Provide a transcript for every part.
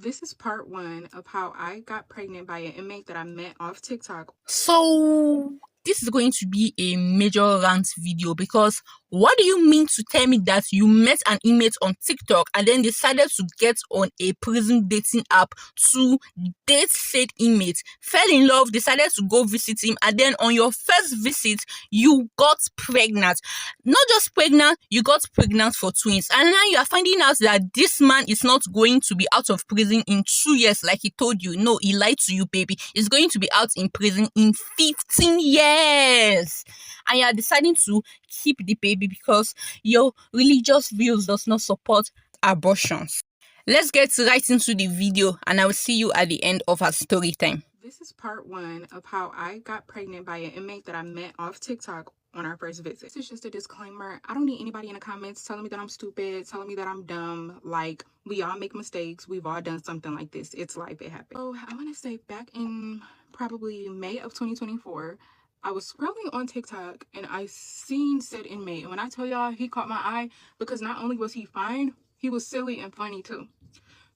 This is part 1 of how I got pregnant by an inmate that I met off TikTok. So this is going to be a major rant video because what do you mean to tell me that you met an inmate on TikTok and then decided to get on a prison dating app to date said inmate, fell in love, decided to go visit him, and then on your first visit you got pregnant? Not just pregnant, you got pregnant for twins, and now you are finding out that this man is not going to be out of prison in 2 years like he told you. No, he lied to you, baby. He's going to be out in prison in 15 years, and you are deciding to keep the baby because your religious views does not support abortions. Let's get right into the video, and I will see you at the end of our story time. This is part 1 of how I got pregnant by an inmate that I met off TikTok on our first visit. This is just a disclaimer. I don't need anybody in the comments telling me that I'm stupid, telling me that I'm dumb. Like, we all make mistakes. We've all done something like this. It's life. It happens. So I want to say back in probably May of 2024, I was scrolling on TikTok and I seen said inmate. And when I tell y'all, he caught my eye because not only was he fine, he was silly and funny too.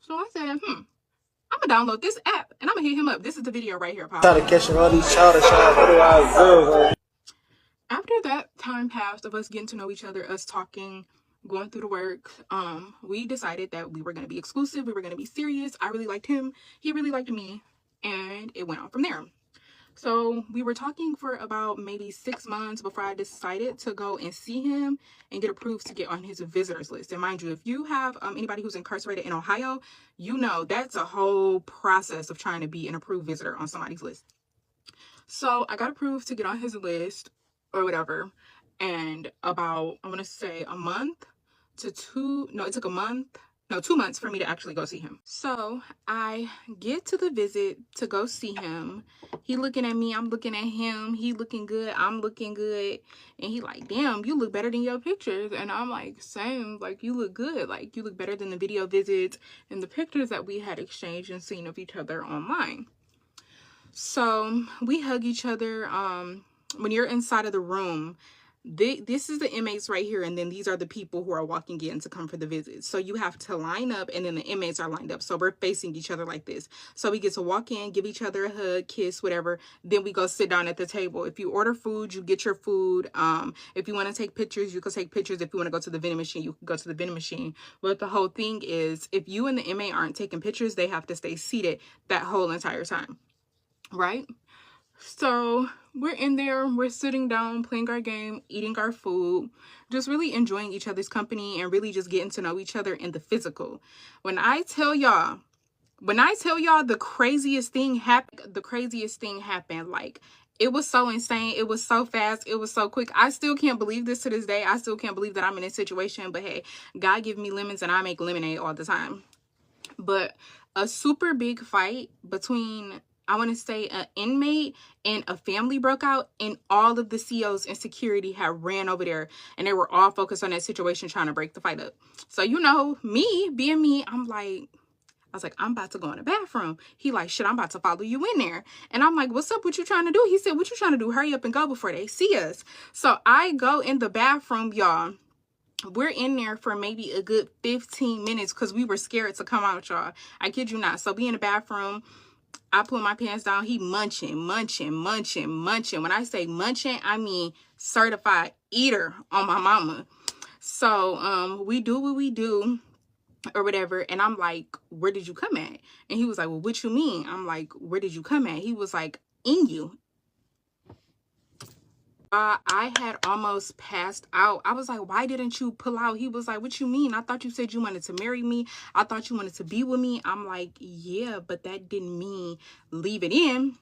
So I said, I'm gonna download this app and I'm gonna hit him up. This is the video right here, Pop. Try to catch all these childish what do I observe? After that time passed of us getting to know each other, us talking, going through the work, we decided that we were gonna be exclusive, we were gonna be serious. I really liked him, he really liked me, and it went on from there. So we were talking for about maybe 6 months before I decided to go and see him and get approved to get on his visitors list. And mind you, if you have anybody who's incarcerated in Ohio, you know that's a whole process of trying to be an approved visitor on somebody's list. So I got approved to get on his list or whatever. And about, I want to say a month to 2, no, it took a month. No, 2 months for me to actually go see him. So I get to the visit to go see him. He looking at me, I'm looking at him. He looking good, I'm looking good. And he like, damn, you look better than your pictures. And I'm like, same, like you look good. Like you look better than the video visits and the pictures that we had exchanged and seen of each other online. So we hug each other. When you're inside of the room, this is the inmates right here, and then these are the people who are walking in to come for the visit. So you have to line up, and then the inmates are lined up. So we're facing each other like this. So we get to walk in, give each other a hug, kiss, whatever. Then we go sit down at the table. If you order food, you get your food. If you want to take pictures, you can take pictures. If you want to go to the vending machine, you can go to the vending machine. But the whole thing is, if you and the inmate aren't taking pictures, they have to stay seated that whole entire time, right? So we're in there, we're sitting down, playing our game, eating our food, just really enjoying each other's company and really just getting to know each other in the physical. When I tell y'all the craziest thing happened, like it was so insane, it was so fast, it was so quick. I still can't believe this to this day. I still can't believe that I'm in this situation, but hey, God give me lemons and I make lemonade all the time. But a super big fight between, I want to say, an inmate and a family broke out, and all of the COs and security had ran over there, and they were all focused on that situation trying to break the fight up. So, you know, me being me, I was like, I'm about to go in the bathroom. He like, shit, I'm about to follow you in there. And I'm like, what's up? What you trying to do? He said, what you trying to do? Hurry up and go before they see us. So I go in the bathroom, y'all. We're in there for maybe a good 15 minutes because we were scared to come out, y'all. I kid you not. So we in the bathroom. I pull my pants down. He munching. When I say munching, I mean certified eater on my mama. So we do what we do or whatever. And I'm like, where did you come at? And he was like, well, what you mean? I'm like, where did you come at? He was like, in you. I had almost passed out. I was like, why didn't you pull out? He was like, what you mean? I thought you said you wanted to marry me. I thought you wanted to be with me. I'm like, yeah, but that didn't mean leave it in.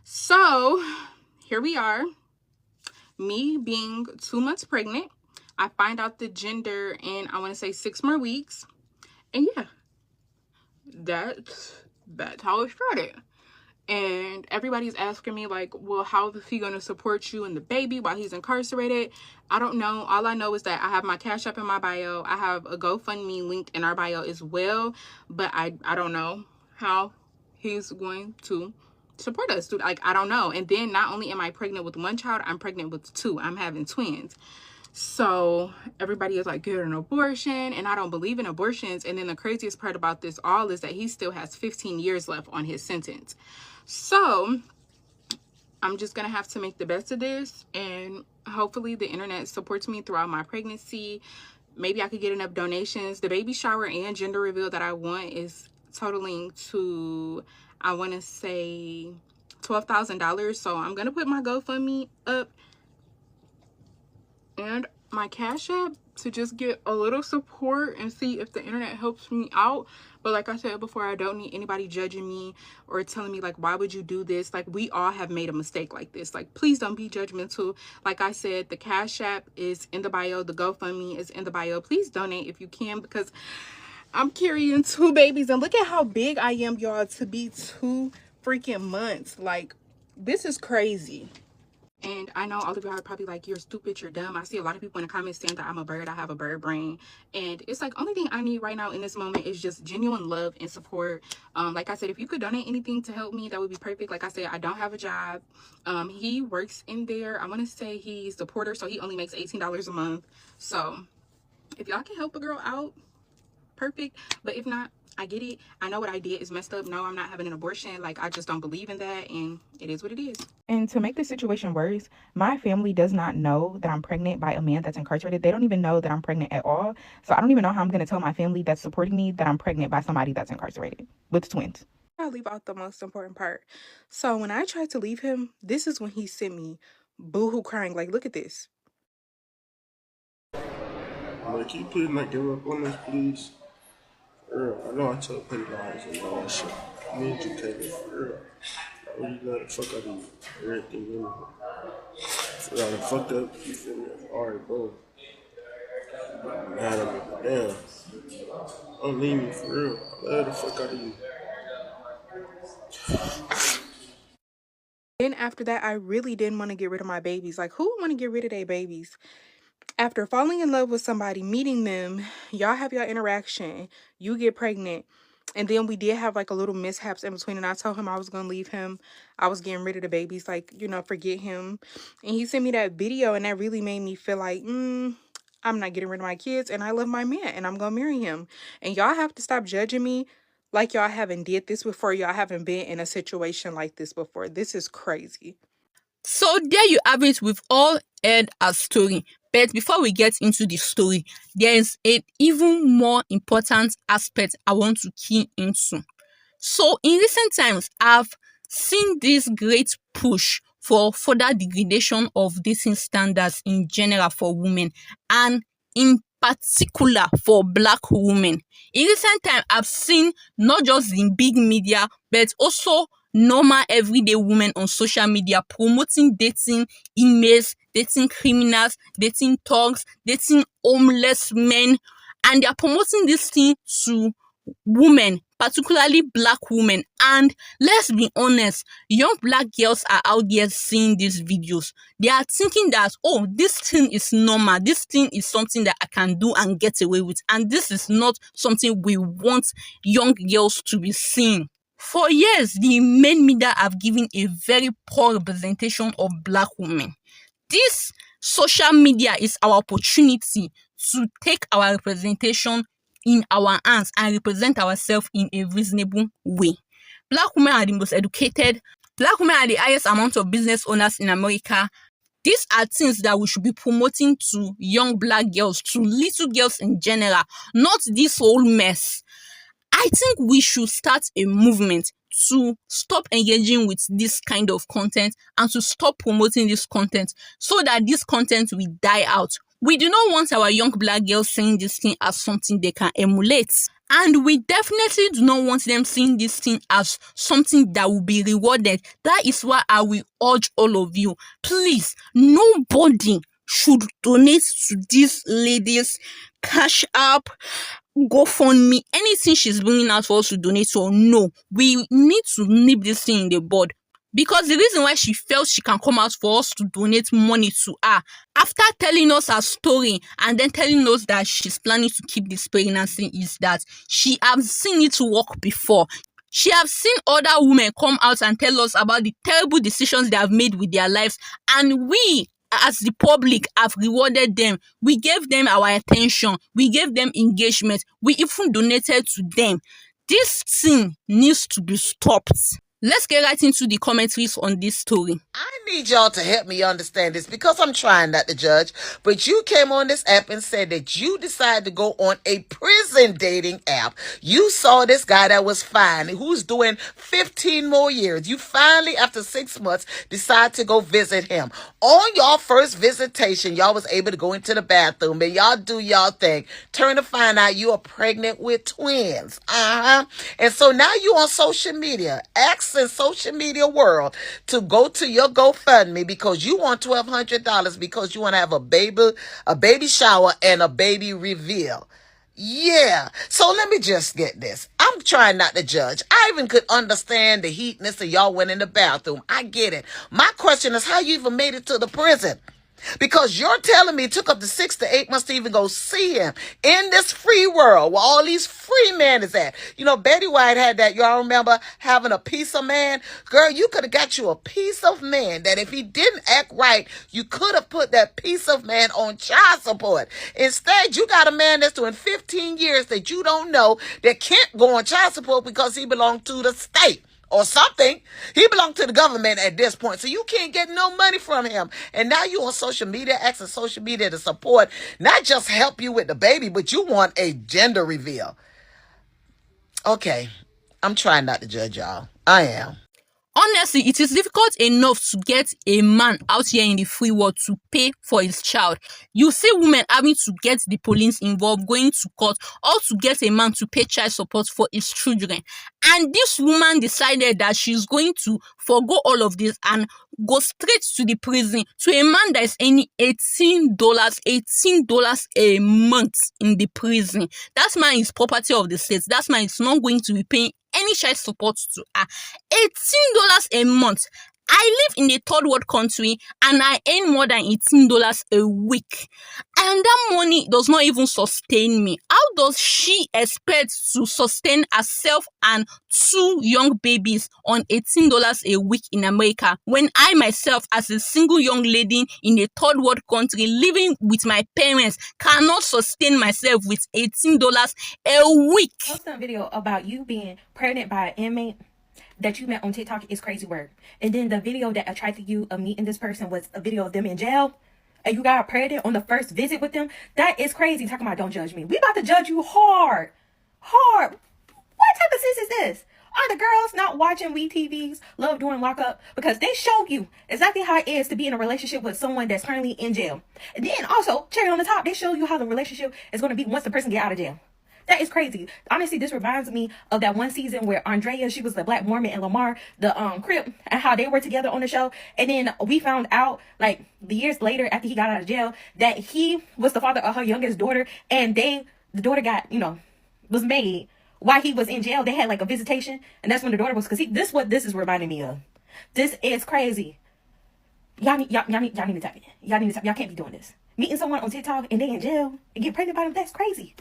So here we are, me being 2 months pregnant. I find out the gender in, I want to say 6 more weeks. And yeah, that's how it started. And everybody's asking me like, well, how is he going to support you and the baby while he's incarcerated? I don't know. All I know is that I have my Cash App in my bio. I have a GoFundMe linked in our bio as well. But I don't know how he's going to support us. Like, I don't know. And then not only am I pregnant with 1 child, I'm pregnant with 2. I'm having twins. So everybody is like, get an abortion, and I don't believe in abortions. And then the craziest part about this all is that he still has 15 years left on his sentence. So I'm just gonna have to make the best of this, and hopefully the internet supports me throughout my pregnancy. Maybe I could get enough donations. The baby shower and gender reveal that I want is totaling to, I want to say, $12,000. So I'm gonna put my GoFundMe up and my Cash App to just get a little support and see if the internet helps me out. But like I said before, I don't need anybody judging me or telling me like, why would you do this? Like, we all have made a mistake like this. Like, please don't be judgmental. Like I said, the Cash App is in the bio, the GoFundMe is in the bio. Please donate if you can, because I'm carrying 2 babies, and look at how big I am, y'all, to be 2 freaking months. Like, this is crazy. And I know all of y'all are probably like, you're stupid, you're dumb. I see a lot of people in the comments saying that I'm a bird, I have a bird brain. And it's like, only thing I need right now in this moment is just genuine love and support. Like I said, if you could donate anything to help me, that would be perfect. Like I said, I don't have a job. He works in there. I want to say he's the porter, so he only makes $18 a month. So if y'all can help a girl out, perfect. But if not, I get it. I know what I did is messed up. No, I'm not having an abortion. Like, I just don't believe in that, and it is what it is. And to make the situation worse, my family does not know that I'm pregnant by a man that's incarcerated. They don't even know that I'm pregnant at all. So I don't even know how I'm going to tell my family that's supporting me that I'm pregnant by somebody that's incarcerated with twins. I'll leave out the most important part. So when I tried to leave him, this is when he sent me boohoo crying. Like, look at this. Like, can you please not give up on this, please? For real, I know I told petty lies and all that shit. Me and you, Taylor, for real. I really love the fuck out of you. Everything in me. For real, I done fucked up. You feel me? Alright, bro. I'm mad at me, but damn. Don't leave me, for real. I love the fuck out of you. Then after that, I really didn't want to get rid of my babies. Like, who want to get rid of their babies? After falling in love with somebody, meeting them, y'all have your interaction, you get pregnant, and then we did have like a little mishaps in between, and I told him I was gonna leave him. I was getting rid of the babies, like, you know, forget him. And he sent me that video, and that really made me feel like, I'm not getting rid of my kids, and I love my man, and I'm gonna marry him. And y'all have to stop judging me like y'all haven't did this before. Y'all haven't been in a situation like this before. This is crazy. So there you have it. We've all heard a story. But before we get into the story, there is an even more important aspect I want to key into. So in recent times, I've seen this great push for further degradation of dating standards in general for women, and in particular for Black women. In recent times, I've seen not just in big media, but also normal everyday women on social media promoting dating inmates, dating criminals, dating thugs, dating homeless men, and they are promoting this thing to women, particularly Black women. And let's be honest, young Black girls are out there seeing these videos. They are thinking that, oh, this thing is normal, this thing is something that I can do and get away with, and this is not something we want young girls to be seeing. For years, the main media have given a very poor representation of Black women. This social media is our opportunity to take our representation in our hands and represent ourselves in a reasonable way. Black women are the most educated. Black women are the highest amount of business owners in America. These are things that we should be promoting to young Black girls, to little girls in general, not this whole mess. I think we should start a movement to stop engaging with this kind of content and to stop promoting this content so that this content will die out. We do not want our young Black girls seeing this thing as something they can emulate. And we definitely do not want them seeing this thing as something that will be rewarded. That is why I will urge all of you, please, nobody should donate to these ladies' Cash App, GoFundMe, anything she's bringing out for us to donate to. No, we need to nip this thing in the bud. Because the reason why she felt she can come out for us to donate money to her, after telling us her story and then telling us that she's planning to keep this pregnancy, is that she has seen it work before. She has seen other women come out and tell us about the terrible decisions they have made with their lives, and we as the public have rewarded them. We gave them our attention, we gave them engagement, we even donated to them. This thing needs to be stopped. Let's get right into the commentaries on this story. I need y'all to help me understand this because I'm trying not to judge, but you came on this app and said that you decided to go on a prison dating app. You saw this guy that was fine, who's doing 15 more years. You finally, after 6 months, decide to go visit him. On y'all first visitation, y'all was able to go into the bathroom and y'all do y'all thing. Turn to find out you are pregnant with twins. And so now you on social media, asking social media world to go to your GoFundMe because you want $1,200 because you want to have a baby shower and a baby reveal. Yeah. So let me just get this. I'm trying not to judge. I even could understand the heatness of y'all went in the bathroom. I get it. My question is how you even made it to the prison. Because you're telling me it took up to 6 to 8 months to even go see him in this free world where all these free men is at. You know, Betty White had that. Y'all remember having a piece of man? Girl, you could have got you a piece of man that if he didn't act right, you could have put that piece of man on child support. Instead, you got a man that's doing 15 years that you don't know that can't go on child support because he belonged to the state. Or something. He belonged to the government at this point. So you can't get no money from him. And now you on social media, asking social media to support, not just help you with the baby, but you want a gender reveal. Okay. I'm trying not to judge y'all. I am. Honestly, it is difficult enough to get a man out here in the free world to pay for his child. You see women having to get the police involved, going to court, or to get a man to pay child support for his children. And this woman decided that she's going to forgo all of this and go straight to the prison to a man that is earning $18 a month in the prison. That man is property of the state. That man is not going to be paying any child support to her. $18 a month. I live in a third world country and I earn more than $18 a week. And that money does not even sustain me. How does she expect to sustain herself and 2 young babies on $18 a week in America when I myself, as a single young lady in a third world country living with my parents, cannot sustain myself with $18 a week? Posting a video about you being pregnant by an inmate that you met on TikTok is crazy work. And then the video that attracted you of meeting this person was a video of them in jail. And you got pregnant on the first visit with them. That is crazy. Talking about don't judge me. We about to judge you hard. Hard. What type of sis is this? Are the girls not watching We TV's Love During Lockup? Because they show you exactly how it is to be in a relationship with someone that's currently in jail. And then also, cherry on the top, they show you how the relationship is going to be once the person get out of jail. That is crazy. Honestly, this reminds me of that one season where Andrea, she was the Black Mormon, and Lamar, the Crip, and how they were together on the show. And then we found out, like, the years later after he got out of jail, that he was the father of her youngest daughter, and the daughter got, was made while he was in jail. They had like a visitation, and that's when the daughter was, because this is reminding me of. This is crazy. Y'all need to tap in. Y'all can't be doing this. Meeting someone on TikTok and they in jail and get pregnant by them, that's crazy.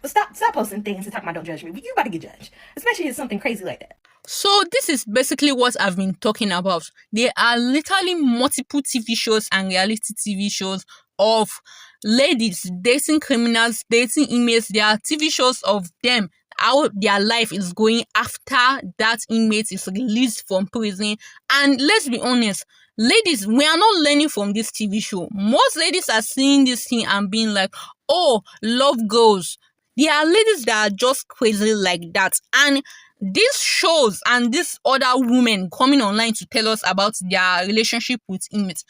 But stop posting things and talking about don't judge me. You about to get judged. Especially if something crazy like that. So this is basically what I've been talking about. There are literally multiple TV shows and reality TV shows of ladies dating criminals, dating inmates. There are TV shows of them, how their life is going after that inmate is released from prison. And let's be honest, ladies, we are not learning from this TV show. Most ladies are seeing this thing and being like, oh, love goes. There are ladies that are just crazy like that. And these shows and these other women coming online to tell us about their relationship with inmates,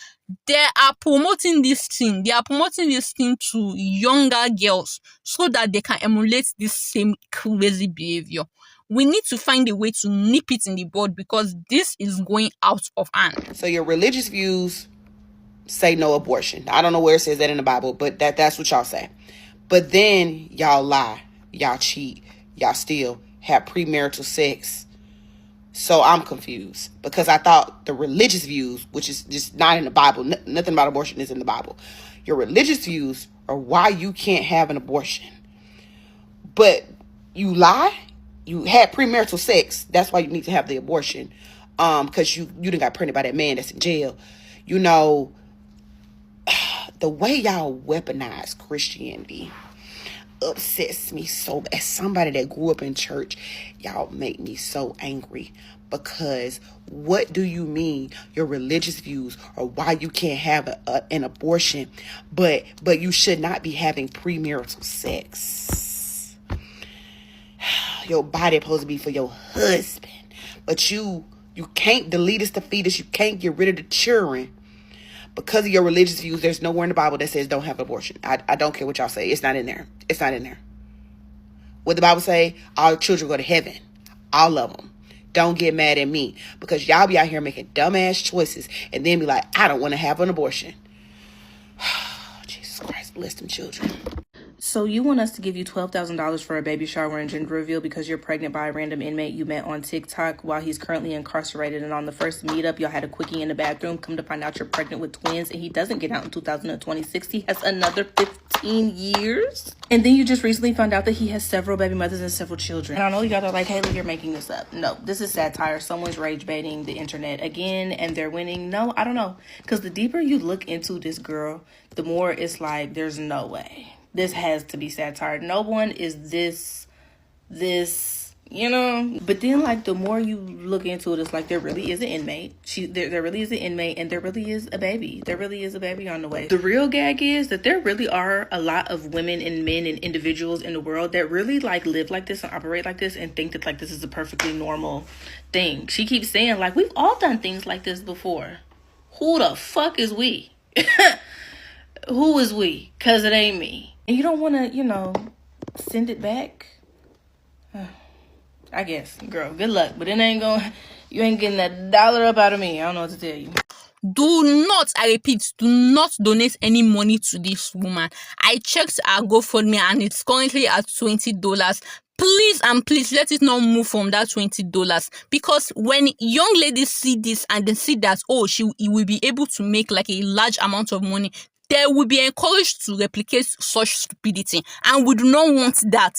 they are promoting this thing. They are promoting this thing to younger girls so that they can emulate this same crazy behavior. We need to find a way to nip it in the bud because this is going out of hand. So your religious views say no abortion. I don't know where it says that in the Bible, but that's what y'all say. But then y'all lie, y'all cheat, y'all steal, have premarital sex. So I'm confused because I thought the religious views, which is just not in the Bible, nothing about abortion is in the Bible. Your religious views are why you can't have an abortion. But you lie, you had premarital sex, that's why you need to have the abortion. Because you done got pregnant by that man that's in jail. The way y'all weaponize Christianity upsets me so bad. As somebody that grew up in church, y'all make me so angry. Because what do you mean your religious views or why you can't have an abortion, but you should not be having premarital sex? Your body supposed to be for your husband, but you can't delete the fetus. You can't get rid of the children because of your religious views. There's nowhere in the Bible that says don't have abortion. I don't care what y'all say. It's not in there. It's not in there. What the Bible say? All children go to heaven. All of them. Don't get mad at me because y'all be out here making dumbass choices and then be like, I don't want to have an abortion. Jesus Christ, bless them children. So you want us to give you $12,000 for a baby shower and gender reveal because you're pregnant by a random inmate you met on TikTok while he's currently incarcerated, and on the first meetup y'all had a quickie in the bathroom. Come to find out you're pregnant with twins and he doesn't get out in 2026. He has another 15 years. And then you just recently found out that he has several baby mothers and several children. And I know y'all are like, Haley, you're making this up. No, this is satire. Someone's rage baiting the internet again and they're winning. No, I don't know. Because the deeper you look into this girl, the more it's like, there's no way. This has to be satire. No one is this, you know. But then, like, the more you look into it, it's like there really is an inmate. There really is an inmate, and there really is a baby. There really is a baby on the way. The real gag is that there really are a lot of women and men and individuals in the world that really, like, live like this and operate like this and think that, like, this is a perfectly normal thing. She keeps saying, like, we've all done things like this before. Who the fuck is we? Who is we? Because it ain't me. And you don't want to, you know, send it back? I guess. Girl, good luck. But it ain't going, you ain't getting that dollar up out of me. I don't know what to tell you. Do not, I repeat, do not donate any money to this woman. I checked her GoFundMe and it's currently at $20. Please and please let it not move from that $20, because when young ladies see this and they see that, oh, she will be able to make like a large amount of money, they will be encouraged to replicate such stupidity, and we do not want that.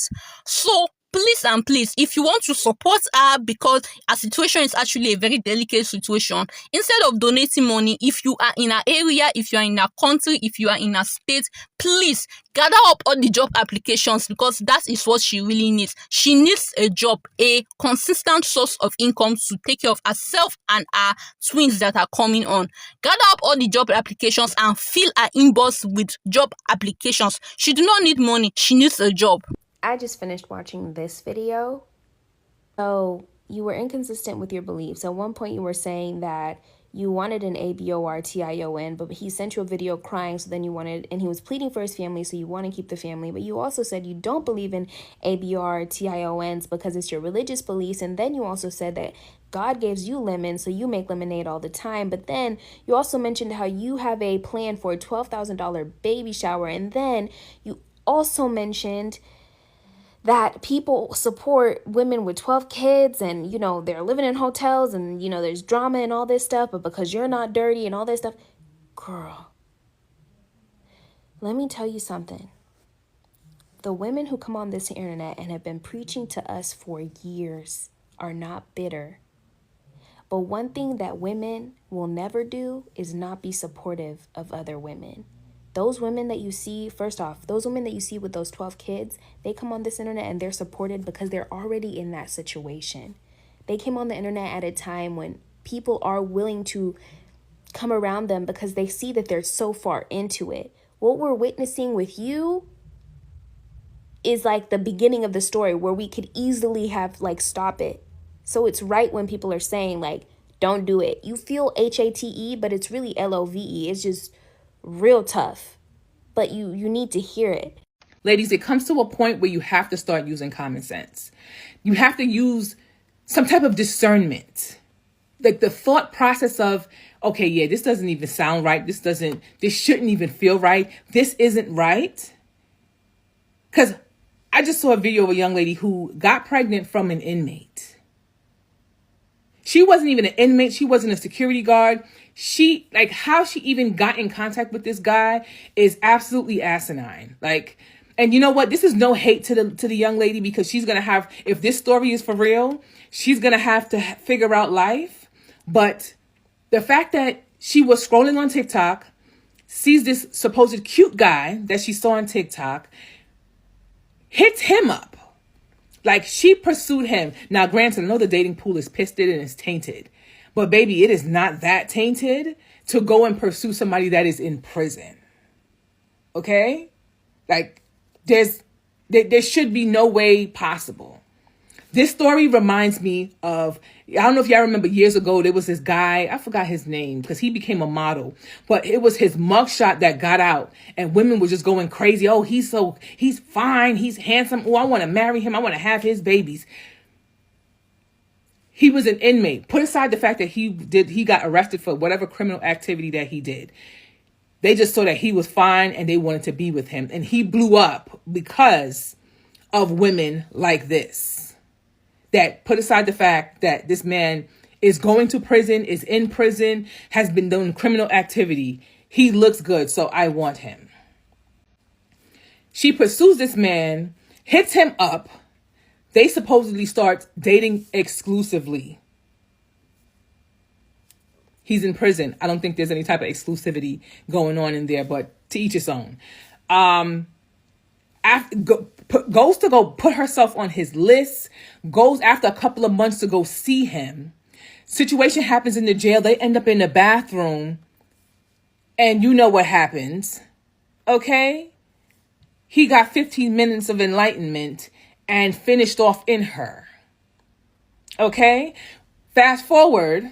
So please and please, if you want to support her, because her situation is actually a very delicate situation, instead of donating money, if you are in an area, if you are in a country, if you are in a state, please gather up all the job applications, because that is what she really needs. She needs a job, a consistent source of income to take care of herself and her twins that are coming on. Gather up all the job applications and fill her inbox with job applications. She do not need money, she needs a job. I just finished watching this video. So you were inconsistent with your beliefs. At one point you were saying that you wanted an abortion, but he sent you a video crying, so then you wanted, and he was pleading for his family, so you want to keep the family. But you also said you don't believe in abortions because it's your religious beliefs, and then you also said that God gives you lemons, so you make lemonade all the time. But then you also mentioned how you have a plan for a $12,000 baby shower, and then you also mentioned that people support women with 12 kids and, you know, they're living in hotels and, you know, there's drama and all this stuff, but because you're not dirty and all this stuff. Girl, let me tell you something. The women who come on this internet and have been preaching to us for years are not bitter. But one thing that women will never do is not be supportive of other women. Those women that you see, first off, those women that you see with those 12 kids, they come on this internet and they're supported because they're already in that situation. They came on the internet at a time when people are willing to come around them because they see that they're so far into it. What we're witnessing with you is like the beginning of the story where we could easily have like stop it. So it's right when people are saying like, don't do it. You feel HATE, but it's really LOVE. It's just real tough, but you need to hear it. Ladies, it comes to a point where you have to start using common sense. You have to use some type of discernment. Like the thought process of, okay, yeah, this doesn't even sound right. This shouldn't even feel right. This isn't right. Because I just saw a video of a young lady who got pregnant from an inmate. She wasn't even an inmate. She wasn't a security guard. How she even got in contact with this guy is absolutely asinine. And you know what? This is no hate to the young lady, because she's going to have, if this story is for real, she's going to have to figure out life. But the fact that she was scrolling on TikTok, sees this supposed cute guy that she saw on TikTok, hits him up. Like, she pursued him. Now, granted, I know the dating pool is pissed and it's tainted. But baby, it is not that tainted to go and pursue somebody that is in prison. Okay? Like, there should be no way possible. This story reminds me of, I don't know if y'all remember years ago, there was this guy, I forgot his name because he became a model, but it was his mugshot that got out and women were just going crazy. Oh, he's fine. He's handsome. Oh, I want to marry him. I want to have his babies. He was an inmate. Put aside the fact that he got arrested for whatever criminal activity that he did. They just saw that he was fine and they wanted to be with him. And he blew up because of women like this. That put aside the fact that this man is going to prison, is in prison, has been doing criminal activity. He looks good, so I want him. She pursues this man, hits him up. They supposedly start dating exclusively. He's in prison. I don't think there's any type of exclusivity going on in there, but to each his own. Goes to go put herself on his list, goes after a couple of months to go see him. Situation happens in the jail. They end up in the bathroom. And you know what happens. Okay? He got 15 minutes of enlightenment and finished off in her. Okay? Fast forward.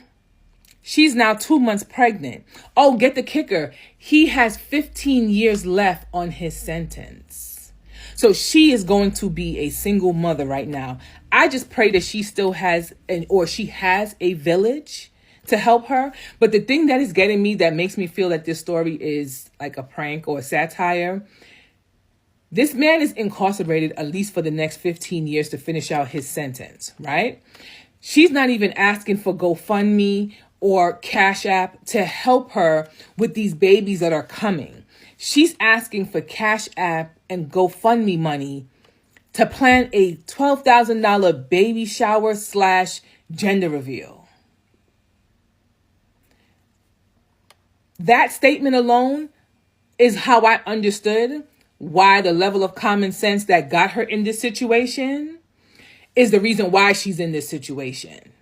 She's now 2 months pregnant. Oh, get the kicker. He has 15 years left on his sentence. So she is going to be a single mother right now. I just pray that she still has she has a village to help her. But the thing that is getting me, that makes me feel that this story is like a prank or a satire. This man is incarcerated at least for the next 15 years to finish out his sentence, right? She's not even asking for GoFundMe or Cash App to help her with these babies that are coming. She's asking for Cash App and GoFundMe money to plan a $12,000 baby shower / gender reveal. That statement alone is how I understood why the level of common sense that got her in this situation is the reason why she's in this situation.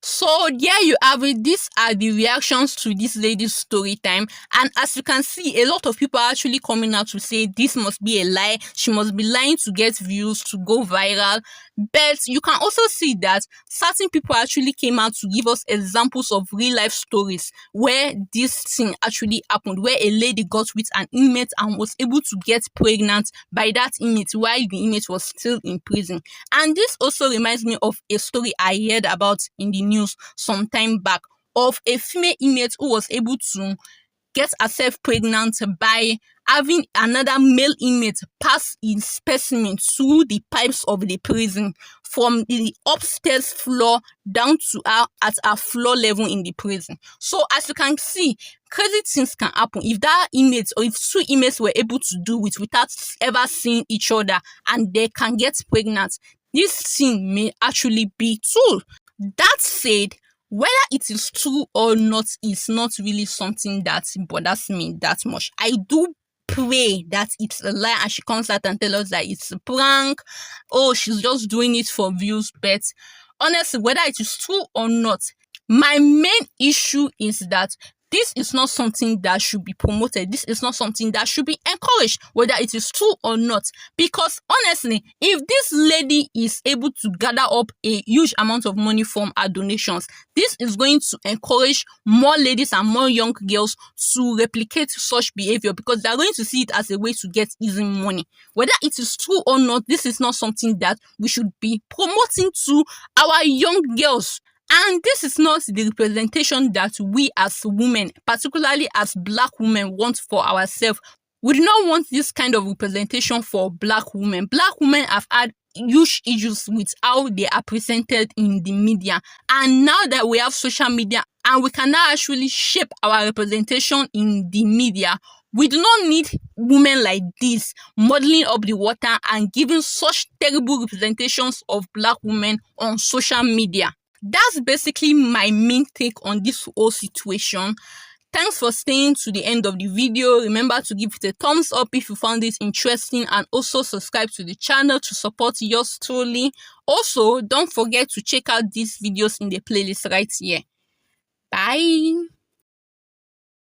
So there you have it. These are the reactions to this lady's story time. And as you can see, a lot of people are actually coming out to say this must be a lie. She must be lying to get views, to go viral. But you can also see that certain people actually came out to give us examples of real life stories where this thing actually happened, where a lady got with an inmate and was able to get pregnant by that inmate while the inmate was still in prison. And this also reminds me of a story I heard about in the news some time back of a female inmate who was able to get herself pregnant by having another male inmate pass his specimen through the pipes of the prison from the upstairs floor down to her at her floor level in the prison. So as you can see, crazy things can happen if that inmate or if two inmates were able to do it without ever seeing each other and they can get pregnant. This thing may actually be true. That said, whether it is true or not is not really something that bothers me that much. I do pray that it's a lie and she comes out and tells us that it's a prank. Oh, she's just doing it for views. But honestly, whether it is true or not, my main issue is that this is not something that should be promoted. This is not something that should be encouraged, whether it is true or not. Because honestly, if this lady is able to gather up a huge amount of money from her donations, this is going to encourage more ladies and more young girls to replicate such behavior because they're going to see it as a way to get easy money. Whether it is true or not, this is not something that we should be promoting to our young girls. And this is not the representation that we as women, particularly as Black women, want for ourselves. We do not want this kind of representation for Black women. Black women have had huge issues with how they are presented in the media. And now that we have social media and we can now actually shape our representation in the media, we do not need women like this modeling up the water and giving such terrible representations of Black women on social media. That's basically my main take on this whole situation. Thanks for staying to the end of the video. Remember to give it a thumbs up if you found this interesting, and also subscribe to the channel to support yours truly. Also, don't forget to check out these videos in the playlist right here. Bye.